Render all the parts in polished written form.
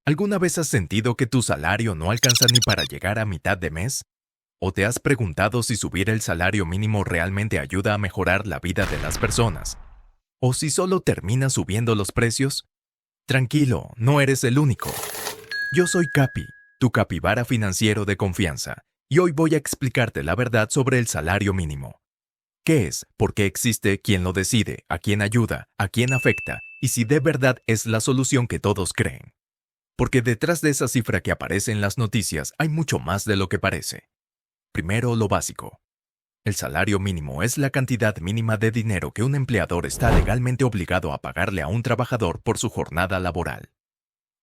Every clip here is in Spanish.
¿Alguna vez has sentido que tu salario no alcanza ni para llegar a mitad de mes? ¿O te has preguntado si subir el salario mínimo realmente ayuda a mejorar la vida de las personas? ¿O si solo termina subiendo los precios? Tranquilo, no eres el único. Yo soy Capi, tu capibara financiero de confianza, y hoy voy a explicarte la verdad sobre el salario mínimo. ¿Qué es? ¿Por qué existe? ¿Quién lo decide? ¿A quién ayuda? ¿A quién afecta? Y si de verdad es la solución que todos creen. Porque detrás de esa cifra que aparece en las noticias hay mucho más de lo que parece. Primero, lo básico. El salario mínimo es la cantidad mínima de dinero que un empleador está legalmente obligado a pagarle a un trabajador por su jornada laboral.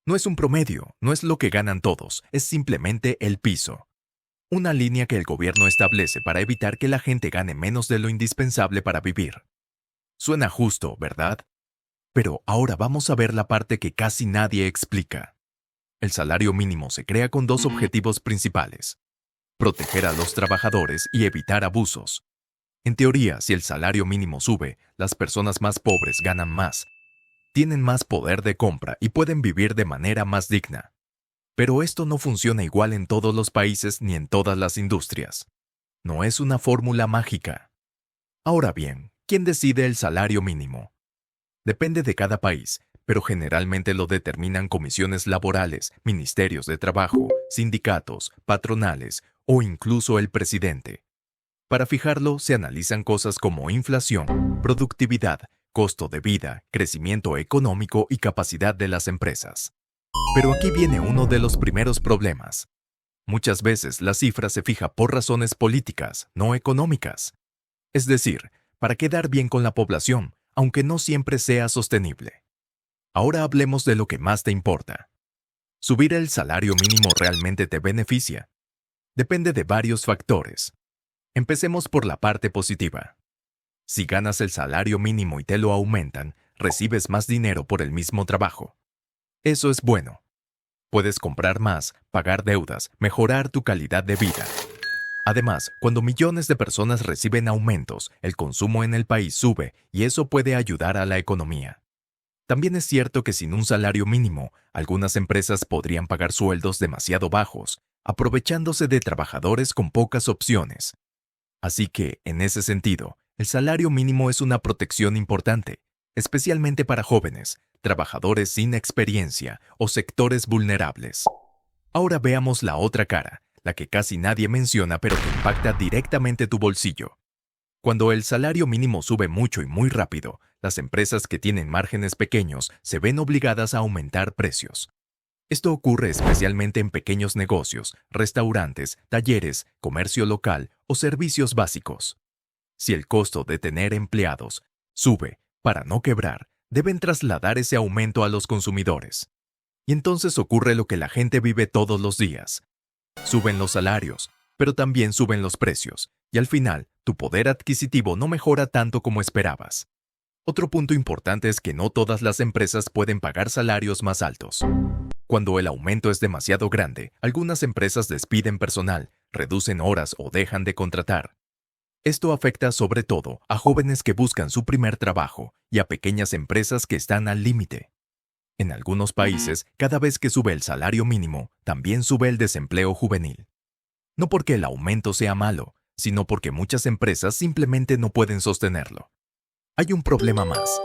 No es un promedio, no es lo que ganan todos, es simplemente el piso. Una línea que el gobierno establece para evitar que la gente gane menos de lo indispensable para vivir. Suena justo, ¿verdad? Pero ahora vamos a ver la parte que casi nadie explica. El salario mínimo se crea con dos objetivos principales: proteger a los trabajadores y evitar abusos. En teoría, si el salario mínimo sube, las personas más pobres ganan más, tienen más poder de compra y pueden vivir de manera más digna. Pero esto no funciona igual en todos los países ni en todas las industrias. No es una fórmula mágica. Ahora bien, ¿quién decide el salario mínimo? Depende de cada país, pero generalmente lo determinan comisiones laborales, ministerios de trabajo, sindicatos, patronales o incluso el presidente. Para fijarlo, se analizan cosas como inflación, productividad, costo de vida, crecimiento económico y capacidad de las empresas. Pero aquí viene uno de los primeros problemas. Muchas veces la cifra se fija por razones políticas, no económicas. Es decir, para quedar bien con la población, aunque no siempre sea sostenible. Ahora hablemos de lo que más te importa. ¿Subir el salario mínimo realmente te beneficia? Depende de varios factores. Empecemos por la parte positiva. Si ganas el salario mínimo y te lo aumentan, recibes más dinero por el mismo trabajo. Eso es bueno. Puedes comprar más, pagar deudas, mejorar tu calidad de vida. Además, cuando millones de personas reciben aumentos, el consumo en el país sube y eso puede ayudar a la economía. También es cierto que sin un salario mínimo, algunas empresas podrían pagar sueldos demasiado bajos, aprovechándose de trabajadores con pocas opciones. Así que, en ese sentido, el salario mínimo es una protección importante, especialmente para jóvenes, trabajadores sin experiencia o sectores vulnerables. Ahora veamos la otra cara, la que casi nadie menciona pero que impacta directamente tu bolsillo. Cuando el salario mínimo sube mucho y muy rápido, las empresas que tienen márgenes pequeños se ven obligadas a aumentar precios. Esto ocurre especialmente en pequeños negocios, restaurantes, talleres, comercio local o servicios básicos. Si el costo de tener empleados sube, para no quebrar, deben trasladar ese aumento a los consumidores. Y entonces ocurre lo que la gente vive todos los días. Suben los salarios, pero también suben los precios, y al final, tu poder adquisitivo no mejora tanto como esperabas. Otro punto importante es que no todas las empresas pueden pagar salarios más altos. Cuando el aumento es demasiado grande, algunas empresas despiden personal, reducen horas o dejan de contratar. Esto afecta sobre todo a jóvenes que buscan su primer trabajo y a pequeñas empresas que están al límite. En algunos países, cada vez que sube el salario mínimo, también sube el desempleo juvenil. No porque el aumento sea malo, sino porque muchas empresas simplemente no pueden sostenerlo. Hay un problema más.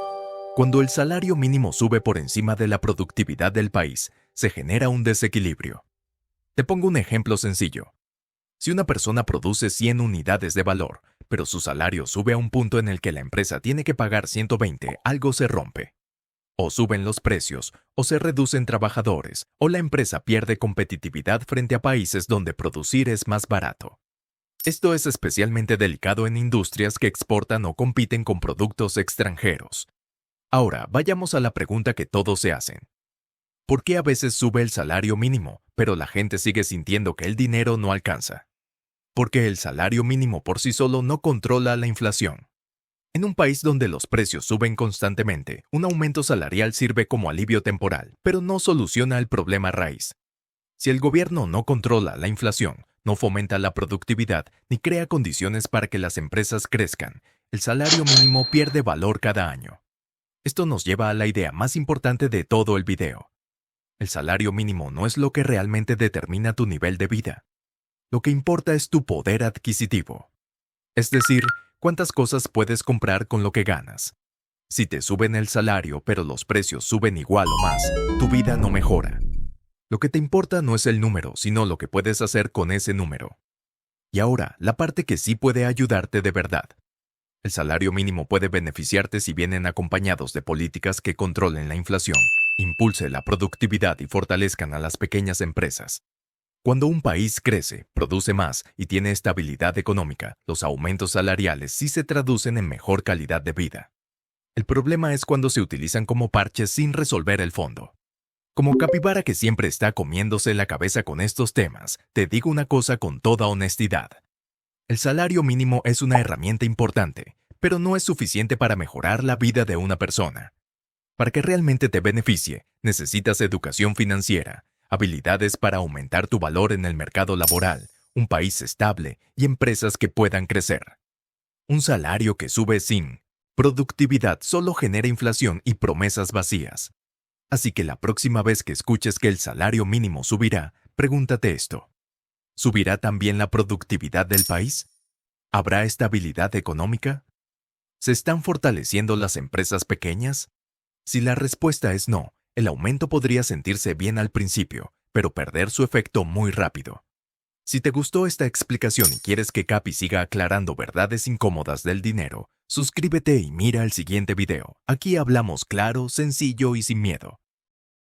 Cuando el salario mínimo sube por encima de la productividad del país, se genera un desequilibrio. Te pongo un ejemplo sencillo. Si una persona produce 100 unidades de valor, pero su salario sube a un punto en el que la empresa tiene que pagar 120, algo se rompe. O suben los precios, o se reducen trabajadores, o la empresa pierde competitividad frente a países donde producir es más barato. Esto es especialmente delicado en industrias que exportan o compiten con productos extranjeros. Ahora, vayamos a la pregunta que todos se hacen. ¿Por qué a veces sube el salario mínimo, pero la gente sigue sintiendo que el dinero no alcanza? Porque el salario mínimo por sí solo no controla la inflación. En un país donde los precios suben constantemente, un aumento salarial sirve como alivio temporal, pero no soluciona el problema raíz. Si el gobierno no controla la inflación, no fomenta la productividad ni crea condiciones para que las empresas crezcan, el salario mínimo pierde valor cada año. Esto nos lleva a la idea más importante de todo el video. El salario mínimo no es lo que realmente determina tu nivel de vida. Lo que importa es tu poder adquisitivo. Es decir, cuántas cosas puedes comprar con lo que ganas. Si te suben el salario pero los precios suben igual o más, tu vida no mejora. Lo que te importa no es el número, sino lo que puedes hacer con ese número. Y ahora, la parte que sí puede ayudarte de verdad. El salario mínimo puede beneficiarte si vienen acompañados de políticas que controlen la inflación, impulse la productividad y fortalezcan a las pequeñas empresas. Cuando un país crece, produce más y tiene estabilidad económica, los aumentos salariales sí se traducen en mejor calidad de vida. El problema es cuando se utilizan como parches sin resolver el fondo. Como capibara que siempre está comiéndose la cabeza con estos temas, te digo una cosa con toda honestidad. El salario mínimo es una herramienta importante, pero no es suficiente para mejorar la vida de una persona. Para que realmente te beneficie, necesitas educación financiera, habilidades para aumentar tu valor en el mercado laboral, un país estable y empresas que puedan crecer. Un salario que sube sin productividad solo genera inflación y promesas vacías. Así que la próxima vez que escuches que el salario mínimo subirá, pregúntate esto. ¿Subirá también la productividad del país? ¿Habrá estabilidad económica? ¿Se están fortaleciendo las empresas pequeñas? Si la respuesta es no, el aumento podría sentirse bien al principio, pero perder su efecto muy rápido. Si te gustó esta explicación y quieres que Capi siga aclarando verdades incómodas del dinero, suscríbete y mira el siguiente video. Aquí hablamos claro, sencillo y sin miedo.